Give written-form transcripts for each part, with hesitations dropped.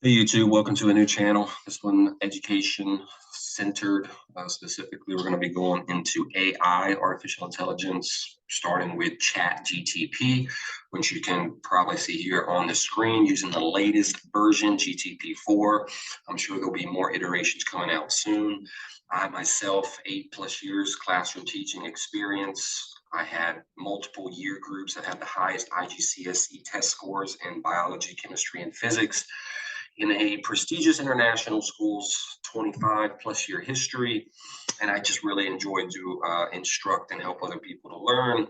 Hey YouTube, welcome to a new channel. This one education centered. Specifically, we're going to be going into AI, artificial intelligence, starting with ChatGPT, which you can probably see here on the screen using the latest version, GTP4. I'm sure there'll be more iterations coming out soon. I myself, 8+ years classroom teaching experience. I had multiple year groups that had the highest IGCSE test scores in biology, chemistry, and physics in a prestigious international school's 25+ year history. And I just really enjoy to instruct and help other people to learn.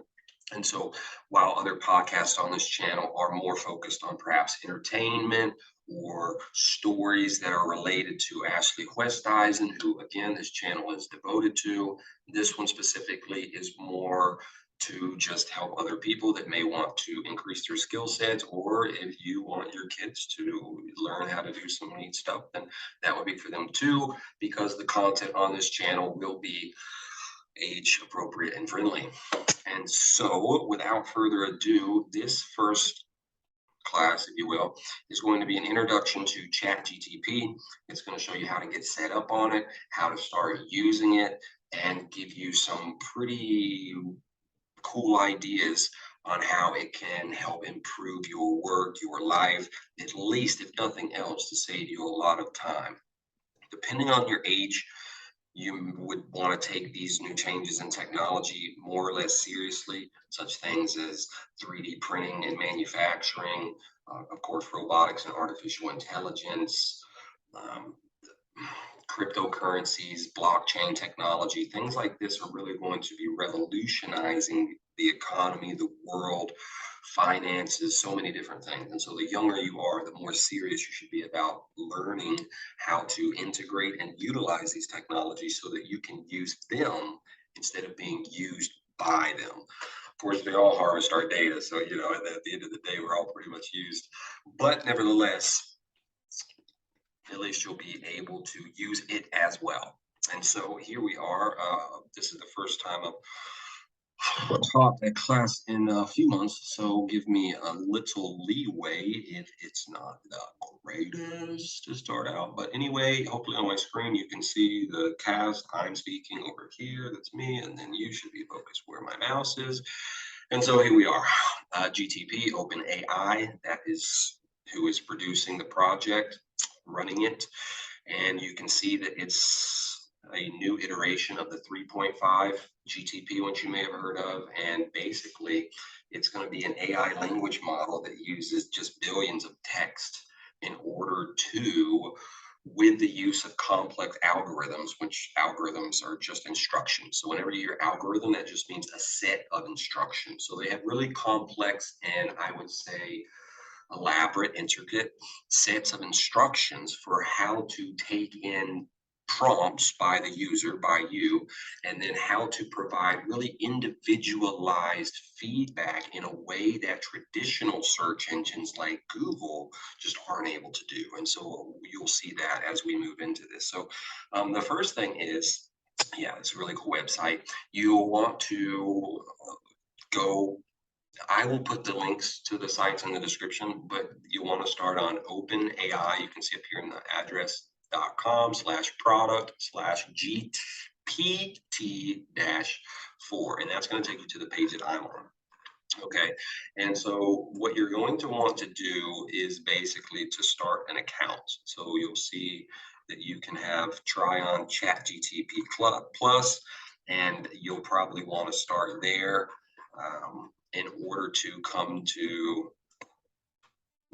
And so while other podcasts on this channel are more focused on perhaps entertainment or stories that are related to Ashley Westeisen, who again, this channel is devoted to, this one specifically is more to just help other people that may want to increase their skill sets, or if you want your kids to learn how to do some neat stuff, then that would be for them too, because the content on this channel will be age appropriate and friendly. And so without further ado, this first class, if you will, is going to be an introduction to ChatGPT. It's going to show you how to get set up on it, how to start using it, and give you some pretty cool ideas on how it can help improve your work, your life, at least, if nothing else, to save you a lot of time. Depending on your age, you would want to take these new changes in technology more or less seriously, such things as 3D printing and manufacturing, of course, robotics and artificial intelligence, um, cryptocurrencies, blockchain technology. Things like this are really going to be revolutionizing the economy, the world, finances, so many different things. And so the younger you are, the more serious you should be about learning how to integrate and utilize these technologies so that you can use them instead of being used by them. Of course, they all harvest our data. So, at the end of the day, we're all pretty much used. But nevertheless, at least you'll be able to use it as well. And so here we are. This is the first time I've taught a class in a few months, so give me a little leeway if it's not the greatest to start out. But anyway, hopefully on my screen you can see the cast. I'm speaking over here, that's me, and then you should be focused where my mouse is. And so here we are. GTP, OpenAI, that is who is producing the project, running it. And you can see that it's a new iteration of the 3.5 GTP, which you may have heard of. And basically, it's going to be an AI language model that uses just billions of text in order to, with the use of complex algorithms, which algorithms are just instructions. So whenever you hear algorithm, that just means a set of instructions. So they have really complex and I would say elaborate, intricate sets of instructions for how to take in prompts by the user, by you, and then how to provide really individualized feedback in a way that traditional search engines like Google just aren't able to do. And so you'll see that as we move into this. So the first thing is, it's a really cool website. You'll want to go. I will put the links to the sites in the description, but you want to start on OpenAI. You can see up here in the address.com/product/GPT-4, and that's going to take you to the page that I'm on. Okay, and so what you're going to want to do is basically to start an account. So you'll see that you can have try on ChatGPT Plus, and you'll probably want to start there. In order to come to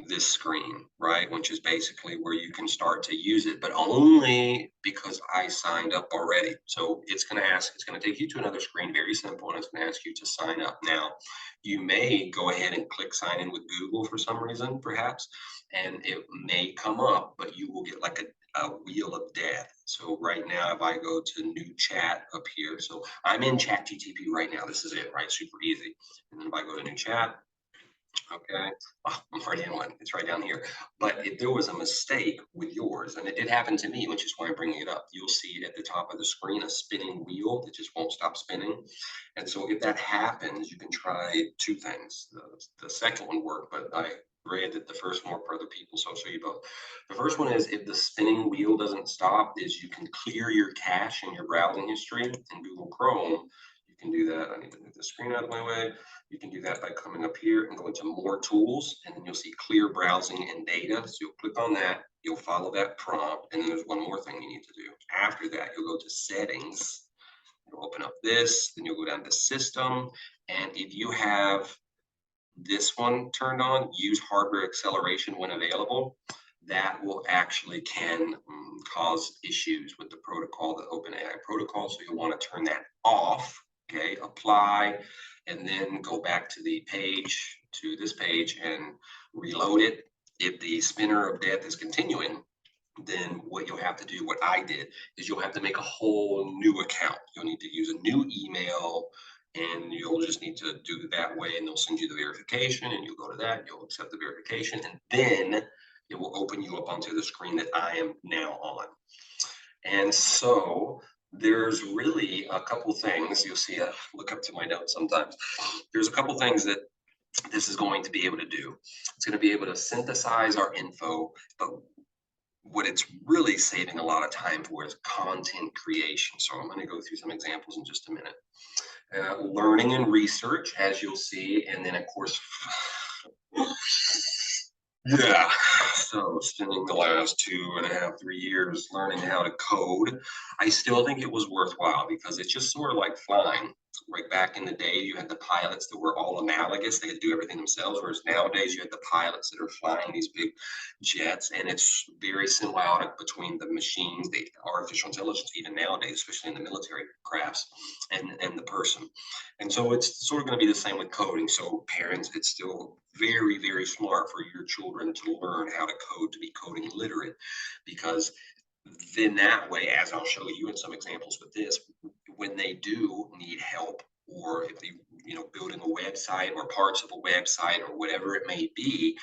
this screen, right? Which is basically where you can start to use it, but only because I signed up already. So it's going to take you to another screen, very simple, and it's going to ask you to sign up. Now, you may go ahead and click sign in with Google for some reason, perhaps, and it may come up, but you will get like a wheel of death. So right now, if I go to new chat up here, so I'm in ChatGPT right now. This is it, right? Super easy. And then if I go to new chat, okay, I'm already in one. It's right down here. But if there was a mistake with yours, and it did happen to me, which is why I'm bringing it up, you'll see at the top of the screen a spinning wheel that just won't stop spinning. And so if that happens, you can try two things. The second one worked, but I read that the first one for other people, so I'll show you both. The first one is if the spinning wheel doesn't stop, is you can clear your cache in your browsing history in Google Chrome. You can do that. I need to move the screen out of my way. You can do that by coming up here and going to more tools, and then you'll see clear browsing and data. So you'll click on that, you'll follow that prompt, and then there's one more thing you need to do. After that, you'll go to settings. You'll open up this, then you'll go down to system, and if you have this one turned on, use hardware acceleration when available, that will actually can cause issues with the protocol, the OpenAI protocol. So you'll want to turn that off, okay, apply, and then go back to the page, to this page and reload it. If the spinner of death is continuing, then what you'll have to do, what I did, is you'll have to make a whole new account. You'll need to use a new email, and you'll just need to do it that way, and they'll send you the verification, and you'll go to that, you'll accept the verification, and then it will open you up onto the screen that I am now on. And so there's really a couple things you'll see. Look up to my notes sometimes. There's a couple things that this is going to be able to do. It's going to be able to synthesize our info, but what it's really saving a lot of time for is content creation. So I'm going to go through some examples in just a minute. Learning and research, as you'll see, and then of course, yeah. So spending the last 2.5, 3 years learning how to code, I still think it was worthwhile because it's just sort of like flying. Right back in the day, you had the pilots that were all analogous. They had to do everything themselves, whereas nowadays you had the pilots that are flying these big jets, and it's very symbiotic between the machines, the artificial intelligence, even nowadays, especially in the military crafts, and the person. And so it's sort of going to be the same with coding. So parents, it's still very, very smart for your children to learn how to code, to be coding literate, because then that way, as I'll show you in some examples with this, when they do need help, or if they, building a website or parts of a website or whatever it may be,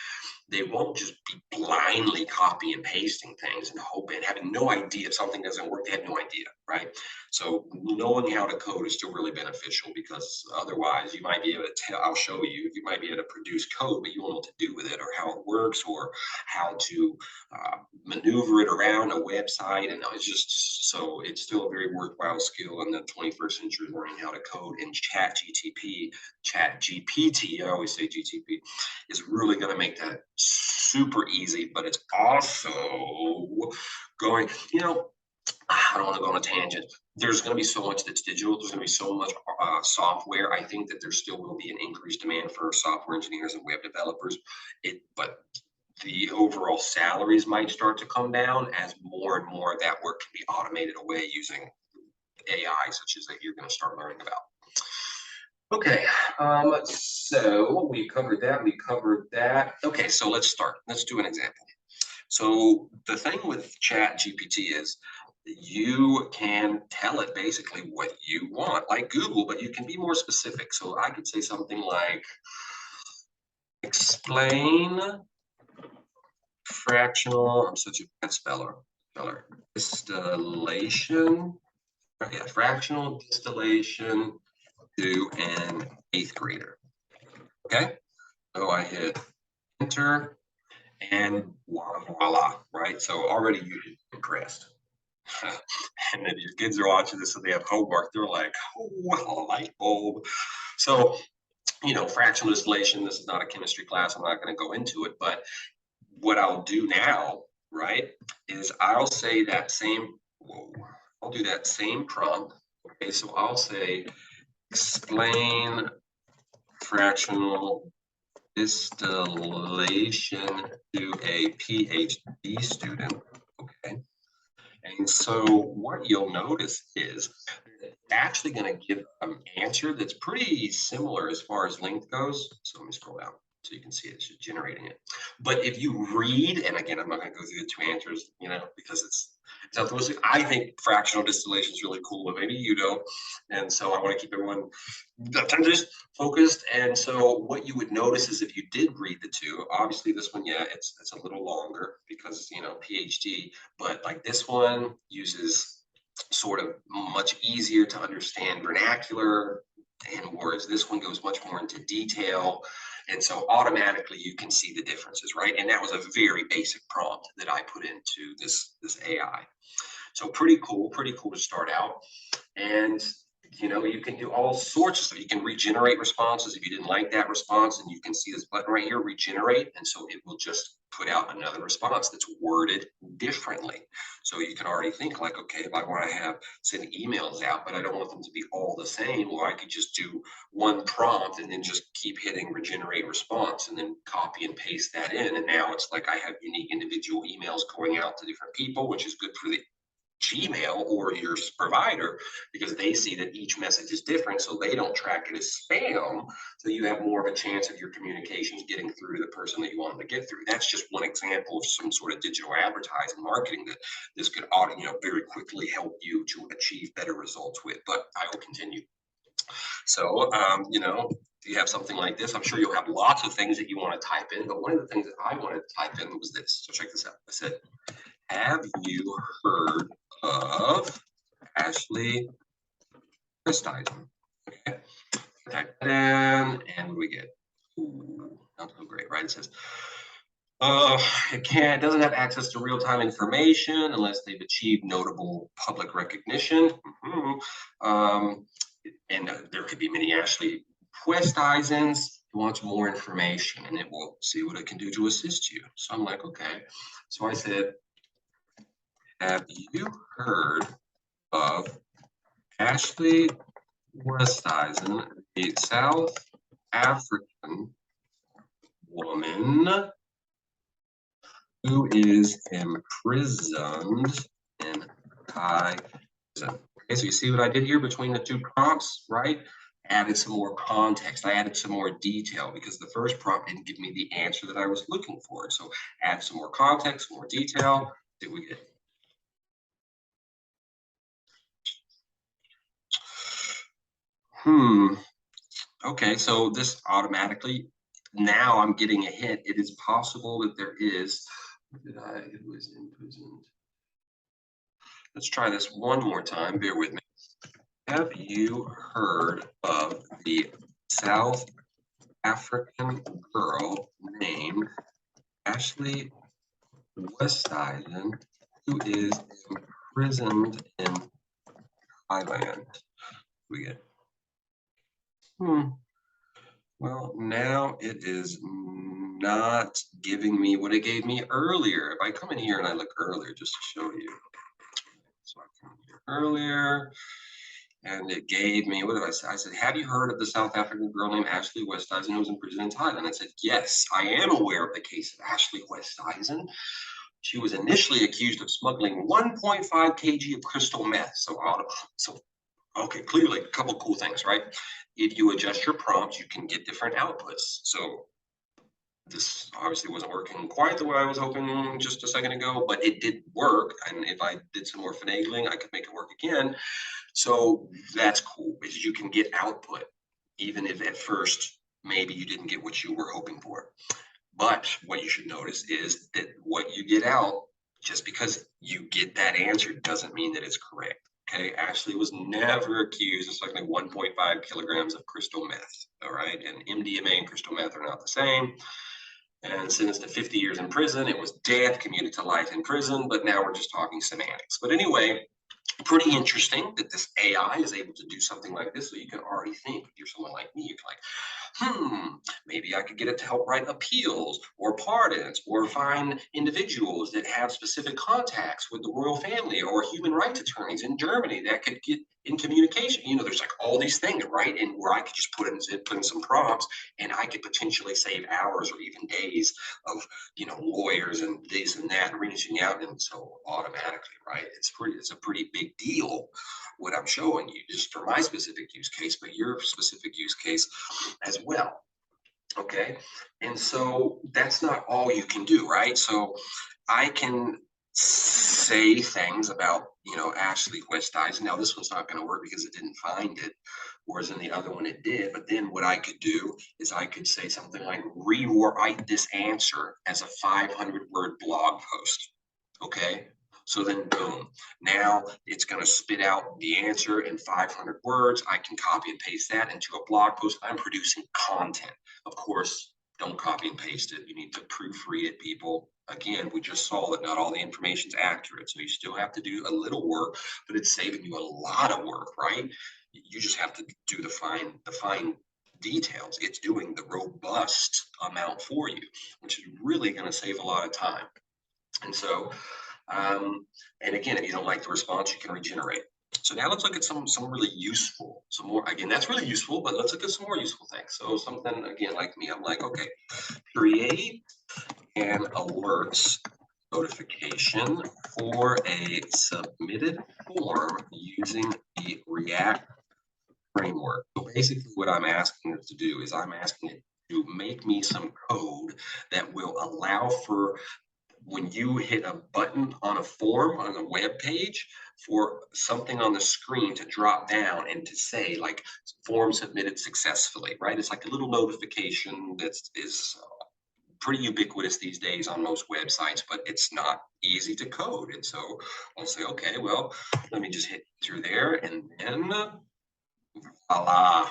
they won't just be blindly copy and pasting things and hoping, having no idea if something doesn't work. They have no idea, right? So knowing how to code is still really beneficial, because otherwise you might be able to tell, I'll show you, you might be able to produce code, but you won't know what to do with it or how it works or how to maneuver it around a website. And it's just, so it's still a very worthwhile skill in the 21st century, learning how to code. And chat GPT, I always say GTP, is really going to make that super easy, but it's also going, I don't want to go on a tangent. There's going to be so much that's digital. There's going to be so much software. I think that there still will be an increased demand for software engineers and web developers. But the overall salaries might start to come down as more and more of that work can be automated away using AI, such as that you're going to start learning about. Okay, so we covered that. We covered that. Okay, so let's start. Let's do an example. So the thing with ChatGPT is you can tell it basically what you want, like Google, but you can be more specific. So I could say something like, explain fractional, I'm such a bad speller, distillation, yeah, fractional distillation to an 8th grader. Okay, so I hit enter, and voila, right? So already you're impressed. And then your kids are watching this and they have homework, they're like, oh, light bulb. So, fractional distillation, this is not a chemistry class, I'm not going to go into it, but what I'll do now, right, is I'll say that same, I'll do that same prompt. Okay, so I'll say, explain fractional distillation to a PhD student. Okay. And so what you'll notice is it's actually going to give an answer that's pretty similar as far as length goes. So let me scroll down so you can see it's just generating it. But if you read, and again, I'm not going to go through the 2 answers, because it's altruistic. I think fractional distillation is really cool, but maybe you don't. And so I want to keep everyone focused. And so what you would notice is if you did read the 2, obviously this one, yeah, it's a little longer because, PhD, but like this one uses sort of much easier to understand vernacular, and whereas this one goes much more into detail. And so automatically you can see the differences, right? And that was a very basic prompt that I put into this AI. So pretty cool to start out. And you can do all sorts of stuff. You can regenerate responses if you didn't like that response, and you can see this button right here, regenerate, and so it will just put out another response that's worded differently. So you can already think like, okay, if I want to have send emails out, but I don't want them to be all the same, well, I could just do one prompt and then just keep hitting regenerate response and then copy and paste that in. And now it's like I have unique individual emails going out to different people, which is good for the Gmail or your provider because they see that each message is different, so they don't track it as spam. So you have more of a chance of your communications getting through to the person that you want them to get through. That's just one example of some sort of digital advertising marketing that this could, very quickly help you to achieve better results with. But I will continue. So, if you have something like this, I'm sure you'll have lots of things that you want to type in. But one of the things that I wanted to type in was this. So check this out. I said, have you heard of Ashley Christisen? Okay. Type that in, and what do we get? Ooh, not so great, right? It says, it doesn't have access to real-time information unless they've achieved notable public recognition. And there could be many Ashley Questisens. It wants more information, and it will see what it can do to assist you. So I'm like, okay. So I said, have you heard of Ashley Westeisen, a South African woman who is imprisoned in Thai prison? Okay, so you see what I did here between the two prompts, right? Added some more context. I added some more detail because the first prompt didn't give me the answer that I was looking for. So add some more context, more detail. See what we get. Okay, so this automatically, now I'm getting a hint. It is possible that there is, it was imprisoned. Let's try this one more time. Bear with me. Have you heard of the South African girl named Ashley Westeisen who is imprisoned in Thailand? We get. Well, now it is not giving me what it gave me earlier. If I come in here and I look earlier, just to show you. So I come in here earlier, and it gave me, what did I say? I said, have you heard of the South African girl named Ashley Westeisen who was in prison in Thailand? I said, yes, I am aware of the case of Ashley Westeisen. She was initially accused of smuggling 1.5 kg of crystal meth. Okay, clearly a couple cool things, right? If you adjust your prompts, you can get different outputs. So this obviously wasn't working quite the way I was hoping just a second ago, but it did work. And if I did some more finagling, I could make it work again. So that's cool because you can get output, even if at first maybe you didn't get what you were hoping for. But what you should notice is that what you get out, just because you get that answer doesn't mean that it's correct. Okay, Ashley was never accused of smuggling 1.5 kilograms of crystal meth. All right, and MDMA and crystal meth are not the same. And sentenced to 50 years in prison. It was death, commuted to life in prison, but now we're just talking semantics. But anyway, pretty interesting that this AI is able to do something like this. So you can already think, if you're someone like me, you're like, maybe I could get it to help write appeals or pardons or find individuals that have specific contacts with the royal family or human rights attorneys in Germany that could get in communication. There's like all these things, right? And where I could just put in some prompts and I could potentially save hours or even days of, lawyers and this and that reaching out. And so automatically, right? It's a pretty big deal what I'm showing you just for my specific use case, but your specific use case as well. Okay. And so that's not all you can do, right? So I can say things about, Ashley Westeisen. Now, this one's not going to work because it didn't find it, whereas in the other one it did. But then what I could do is I could say something like, rewrite this answer as a 500-word blog post. Okay. So then, boom, now it's going to spit out the answer in 500 words. I can copy and paste that into a blog post. I'm producing content. Of course, Don't copy and paste it. You need to proofread it, people. Again, we just saw that not all the information is accurate. So you still have to do a little work, but it's saving you a lot of work, right? You just have to do the fine details. It's doing the robust amount for you, which is really going to save a lot of time. And so, and again, if you don't like the response, you can regenerate. So now let's look at some really useful, some more. Again, that's really useful, but let's look at some more useful things. So something again like me, I'm like, okay, create an alerts notification for a submitted form using the React framework. So basically, what I'm asking it to do is I'm asking it to make me some code that will allow for when you hit a button on a form on a web page for something on the screen to drop down and to say like form submitted successfully, right? It's like a little notification that is pretty ubiquitous these days on most websites, but it's not easy to code. And so I'll say, okay, well, let me just hit through there and then voila.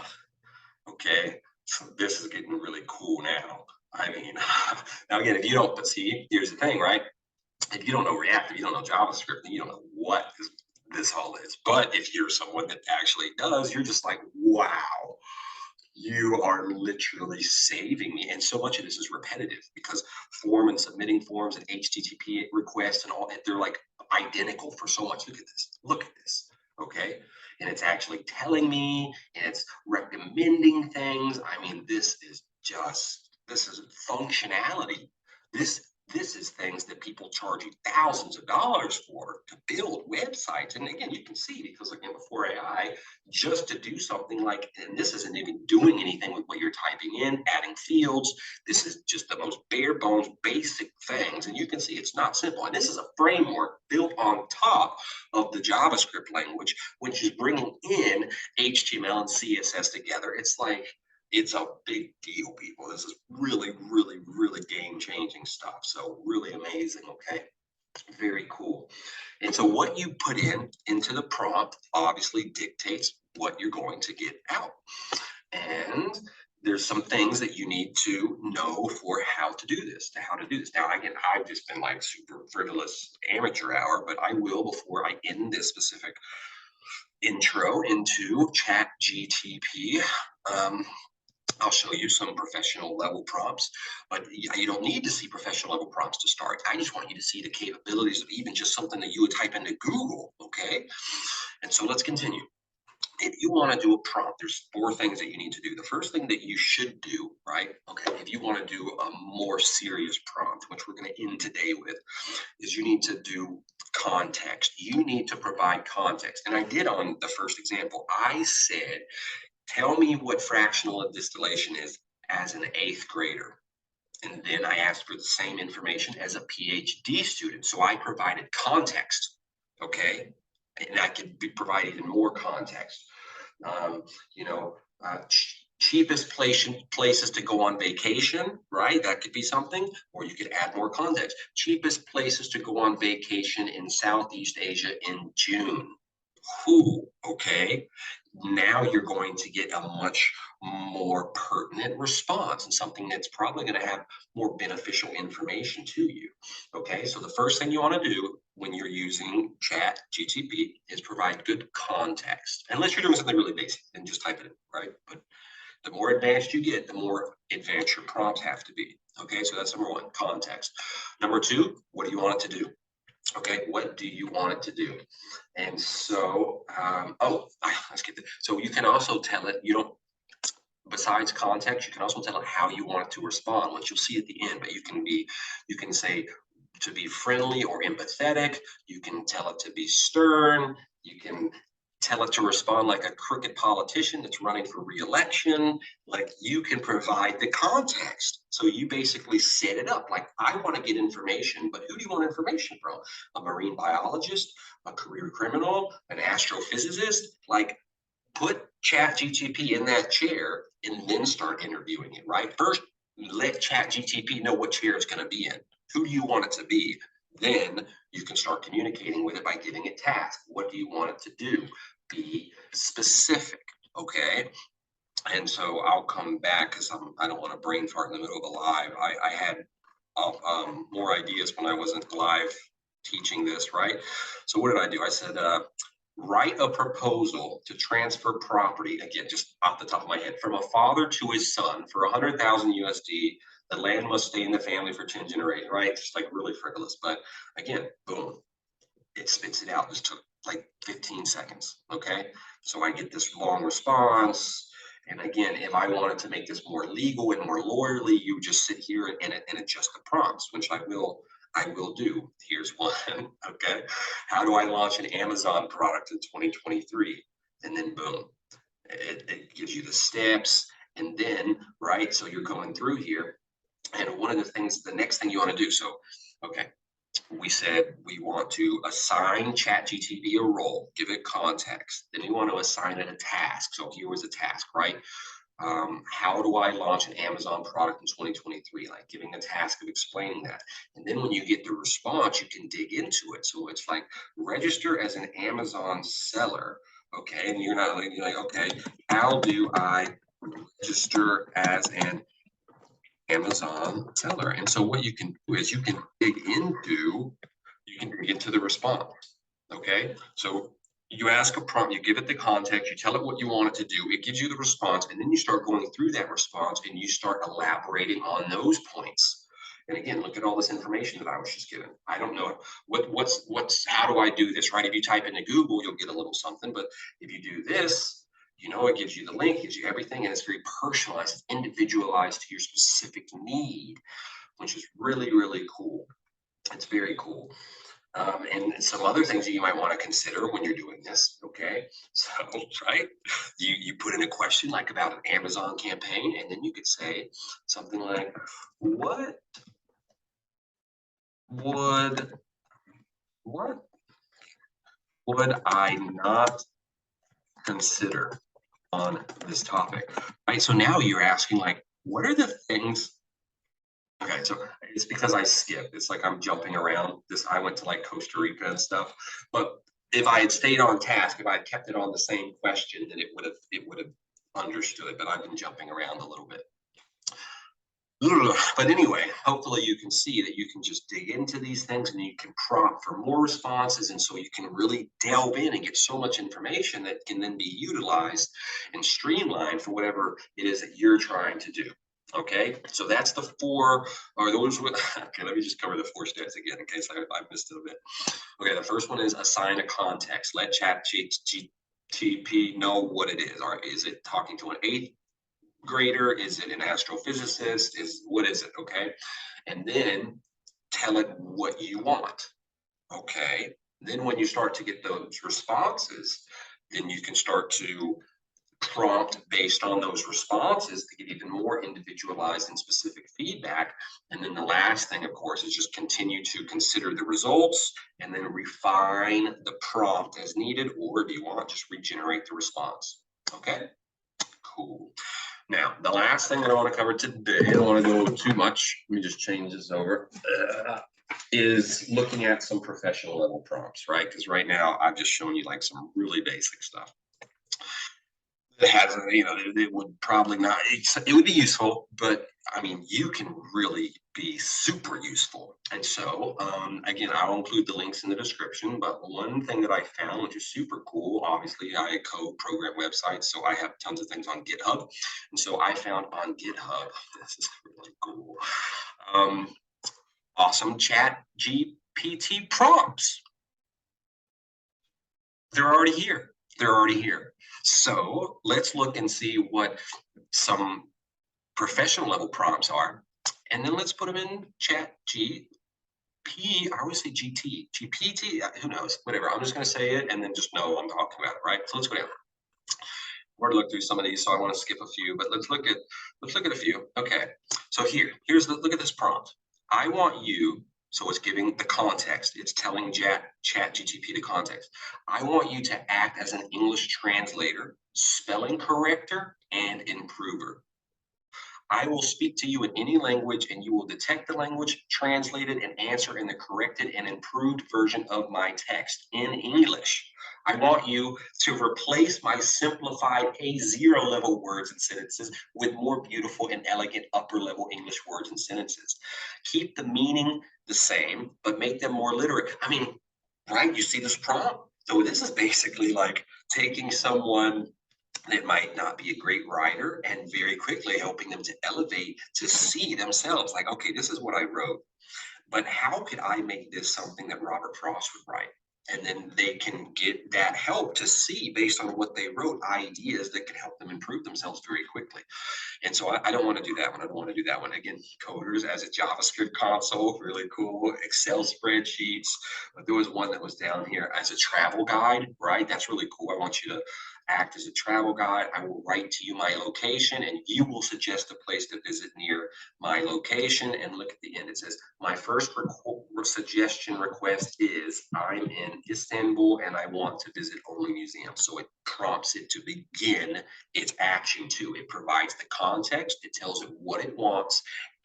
Okay, so this is getting really cool now. I mean, now again, if you don't, but see, here's the thing, right? If you don't know React, if you don't know JavaScript, then you don't know what this all is. But if you're someone that actually does, you're just like, wow, you are literally saving me. And so much of this is repetitive because form and submitting forms and HTTP requests and all, they're like identical for so much. Look at this. Look at this. Okay. And it's actually telling me and it's recommending things. I mean, this is functionality. This is things that people charge you thousands of dollars for to build websites. And again, you can see because again, before AI, just to do something like, and this isn't even doing anything with what you're typing in, adding fields. This is just the most bare bones, basic things. And you can see it's not simple. And this is a framework built on top of the JavaScript language, which is bringing in HTML and CSS together. It's like, it's a big deal, people. This is really, really, really game-changing stuff. So really amazing, okay? Very cool. And so what you put into the prompt obviously dictates what you're going to get out. And there's some things that you need to know for how to do this, Now, again, I've just been like super frivolous amateur hour, but I will, before I end this specific intro into ChatGPT, I'll show you some professional level prompts, but you don't need to see professional level prompts to start. I just want you to see the capabilities of even just something that you would type into Google, okay? And so let's continue. If you want to do a prompt, there's 4 things that you need to do. The first thing that you should do, right? Okay, if you want to do a more serious prompt, which we're going to end today with, is you need to do context. You need to provide context. And I did on the first example. I said, tell me what fractional distillation is as an 8th grader. And then I asked for the same information as a PhD student. So I provided context, okay? And I could provide even more context. Um, you know, cheapest places to go on vacation, right? That could be something, or you could add more context. Cheapest places to go on vacation in Southeast Asia in June. Ooh, okay. Now you're going to get a much more pertinent response and something that's probably going to have more beneficial information to you. Okay, so the first thing you want to do when you're using Chat GTP is provide good context. Unless you're doing something really basic, then just type it in, right? But the more advanced you get, the more advanced your prompts have to be. Okay, so that's number 1, context. Number 2, what do you want it to do? Okay, what do you want it to do? And so, let's get this. So you can also tell it, you don't, besides context, you can also tell it how you want it to respond, which you'll see at the end, but you can say to be friendly or empathetic. You can tell it to be stern. You can tell it to respond like a crooked politician that's running for re-election. Like you can provide the context. So you basically set it up. Like, I want to get information, but who do you want information from? A marine biologist, a career criminal, an astrophysicist? Like, put ChatGTP in that chair and then start interviewing it, right? First, let ChatGTP know what chair it's going to be in. Who do you want it to be? Then you can start communicating with it by giving it tasks. What do you want it to do? Be specific, okay? And so I'll come back because I don't want to brain fart in the middle of a live. I had more ideas when I wasn't live teaching this, right? So what did I do? I said, write a proposal to transfer property, again, just off the top of my head, from a father to his son for 100,000 USD. The land must stay in the family for 10 generations, right? Just like really frivolous. But again, boom, it spits it out. Just took like 15 seconds. Okay. So I get this long response. And again, if I wanted to make this more legal and more lawyerly, you just sit here and adjust the prompts, which I will do. Here's one. Okay. How do I launch an Amazon product in 2023? And then boom, it gives you the steps. And then, right, so you're going through here. And one of the things, the next thing you want to do, so, okay, we said we want to assign ChatGPT a role, give it context. Then we want to assign it a task. So here was a task, right? How do I launch an Amazon product in 2023? Like giving a task of explaining that. And then when you get the response, you can dig into it. So it's like register as an Amazon seller. Okay. And you're like, okay, how do I register as an Amazon seller? And so what you can do is you can dig into the response. Okay. So you ask a prompt, you give it the context, you tell it what you want it to do, it gives you the response, and then you start going through that response and you start elaborating on those points. And again, look at all this information that I was just given. I don't know how do I do this, right? If you type into Google, you'll get a little something, but if you do this, it gives you the link, gives you everything, and it's very personalized, it's individualized to your specific need, which is really, really cool. It's very cool. And some other things that you might want to consider when you're doing this. Okay. So, right. You put in a question like about an Amazon campaign, and then you could say something like, what would what would I not consider on this topic? Right. So now you're asking like, what are the things. Okay, so it's because I skipped. It's like I'm jumping around. I went to like Costa Rica and stuff. But if I had stayed on task, if I had kept it on the same question, then it would have understood. But I've been jumping around a little bit. Ugh. But anyway, hopefully you can see that you can just dig into these things and you can prompt for more responses. And so you can really delve in and get so much information that can then be utilized and streamlined for whatever it is that you're trying to do. Okay, so that's the four, or those with, okay, let me just cover the four steps again in case I missed it a bit. Okay, the first one is assign a context. Let ChatGPT know what it is. Or is it talking to an eighth grader? Is it an astrophysicist? What is it? Okay. And then tell it what you want. Okay. Then when you start to get those responses, then you can start to prompt based on those responses to get even more individualized and specific feedback. And then the last thing, of course, is just continue to consider the results and then refine the prompt as needed, or if you want, just regenerate the response. Okay, cool. Now, the last thing that I want to cover today, I don't want to go too much. Let me just change this over. Is looking at some professional level prompts, right? Because right now I've just shown you like some really basic stuff. It has, it would probably not, it would be useful, but I mean, you can really be super useful. And so, again, I'll include the links in the description, but one thing that I found, which is super cool, obviously I code program websites, so I have tons of things on GitHub. And so I found on GitHub, this is really cool, awesome chat GPT prompts. They're already here. They're already here. So let's look and see what some professional level prompts are. And then let's put them in chat I always say GPT, who knows, whatever. I'm just going to say it and then just know I'm talking about it, right? So let's go down. We're going to look through some of these, so I want to skip a few, but let's look at a few. Okay, so look at this prompt. I want you, so it's giving the context. It's telling ChatGPT the context. I want you to act as an English translator, spelling corrector, and improver. I will speak to you in any language, and you will detect the language, translate it, and answer in the corrected and improved version of my text in English. I want you to replace my simplified A0 level words and sentences with more beautiful and elegant upper level English words and sentences. Keep the meaning the same, but make them more literate. I mean, right? You see this prompt? So this is basically like taking someone that might not be a great writer and very quickly helping them to elevate to see themselves like, okay, this is what I wrote, but how could I make this something that Robert Frost would write? And then they can get that help to see, based on what they wrote, ideas that can help them improve themselves very quickly. And so I don't want to do that one. I don't want to do that one. Again, coders as a JavaScript console, really cool. Excel spreadsheets. But there was one that was down here as a travel guide, right? That's really cool. I want you to act as a travel guide. I will write to you my location, and you will suggest a place to visit near my location. And look at the end. It says, my first suggestion request is I'm in Istanbul and I want to visit only museums. So it prompts it to begin its action too. It provides the context, it tells it what it wants,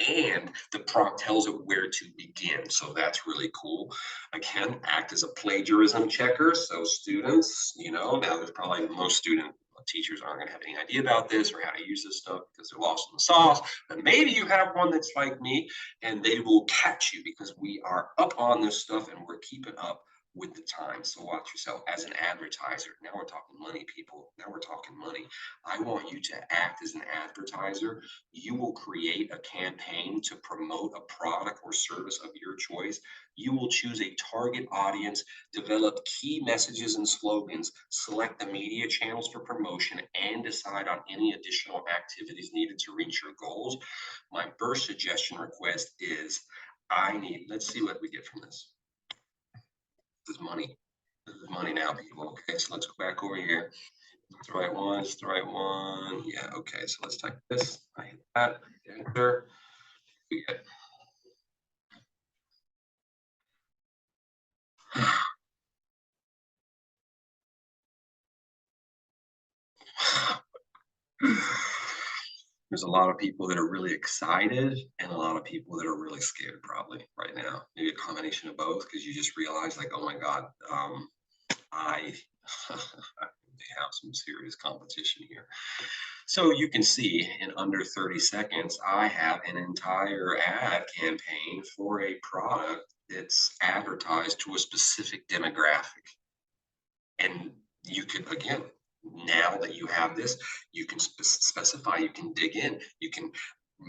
and the prompt tells it where to begin. So that's really cool. Again, act as a plagiarism checker. So students, now there's probably most student teachers aren't going to have any idea about this or how to use this stuff because they're lost in the sauce. But maybe you have one that's like me and they will catch you because we are up on this stuff and we're keeping up with the time. So watch yourself as an advertiser. Now we're talking money, people. Now we're talking money. I want you to act as an advertiser. You will create a campaign to promote a product or service of your choice. You will choose a target audience, develop key messages and slogans, select the media channels for promotion, and decide on any additional activities needed to reach your goals. My first suggestion request is let's see what we get from this. This is money. This is money now, people. Okay, so let's go back over here. It's the right one. It's the right one. Yeah, okay. So let's type this. I hit that. Enter. We get. There's a lot of people that are really excited and a lot of people that are really scared probably right now. Maybe a combination of both because you just realize like, oh my God, I have some serious competition here. So you can see in under 30 seconds, I have an entire ad campaign for a product that's advertised to a specific demographic. And you could, again, now that you have this, you can specify, you can dig in, you can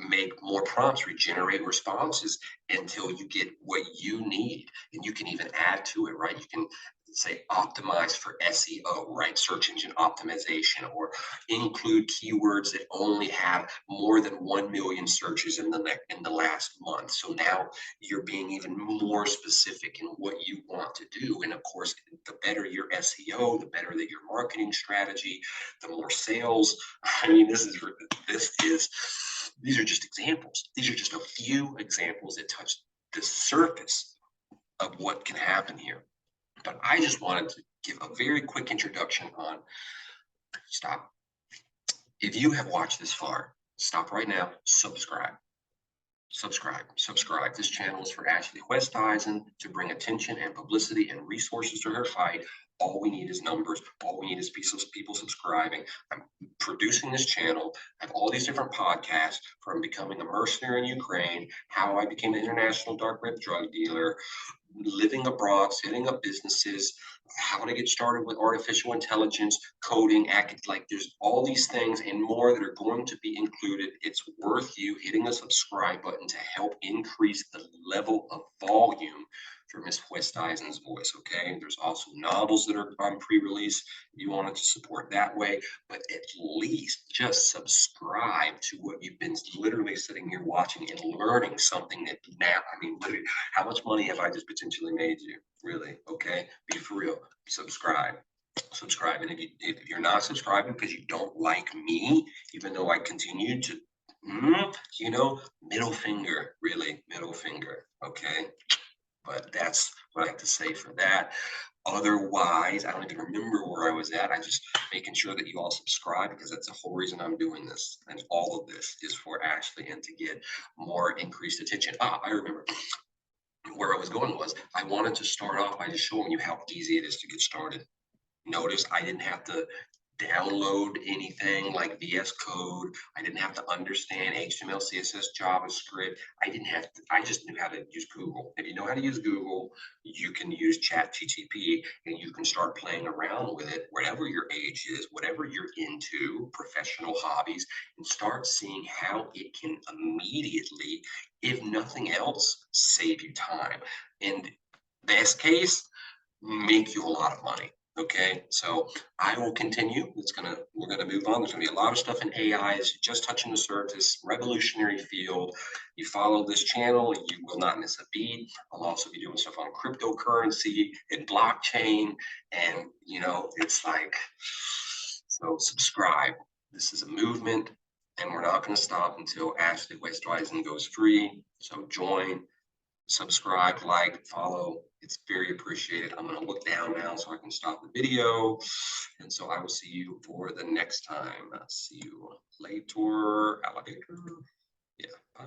make more prompts, regenerate responses until you get what you need. And you can even add to it, right? You can say optimize for SEO, right? Search engine optimization, or include keywords that only have more than 1 million searches in the last month. So now you're being even more specific in what you want to do. And of course, the better your SEO, the better that your marketing strategy, the more sales. I mean, these are just examples. These are just a few examples that touch the surface of what can happen here. But I just wanted to give a very quick introduction on stop. If you have watched this far, stop right now, subscribe. Subscribe. This channel is for Ashley Westeisen to bring attention and publicity and resources to her fight. All we need is numbers. All we need is people subscribing. I'm producing this channel. I have all these different podcasts, from becoming a mercenary in Ukraine, how I became an international dark web drug dealer, living abroad, setting up businesses, how to get started with artificial intelligence, coding, like there's all these things and more that are going to be included. It's worth you hitting the subscribe button to help increase the level of volume for Miss Westeisen's voice, okay? There's also novels that are on pre-release if you wanted to support that way, but at least just subscribe to what you've been literally sitting here watching and learning something that now, I mean, literally, how much money have I just potentially made you? Really? Okay, be for real. Subscribe. And if you're not subscribing because you don't like me, even though I continue to, middle finger, really, middle finger. Okay, but that's what I have to say for that. Otherwise, I don't even remember where I was at. I just making sure that you all subscribe because that's the whole reason I'm doing this. And all of this is for Ashley and to get more increased attention. I remember where I was going was I wanted to start off by just showing you how easy it is to get started. Notice I didn't have to download anything like VS Code. I didn't have to understand HTML, CSS, JavaScript. I just knew how to use Google. If you know how to use Google, you can use ChatGPT and you can start playing around with it, whatever your age is, whatever you're into, professional hobbies, and start seeing how it can immediately, if nothing else, save you time. And best case, make you a lot of money. Okay, so I will continue. We're gonna move on. There's gonna be a lot of stuff in AI. It's just touching the surface, revolutionary field. You follow this channel, you will not miss a beat. I'll also be doing stuff on cryptocurrency and blockchain, and it's like, so subscribe. This is a movement, and we're not gonna stop until Ashley Westweisen goes free. So join, subscribe, like, follow. It's very appreciated. I'm going to look down now so I can stop the video. And so I will see you for the next time. I'll see you later, alligator. Yeah. Bye.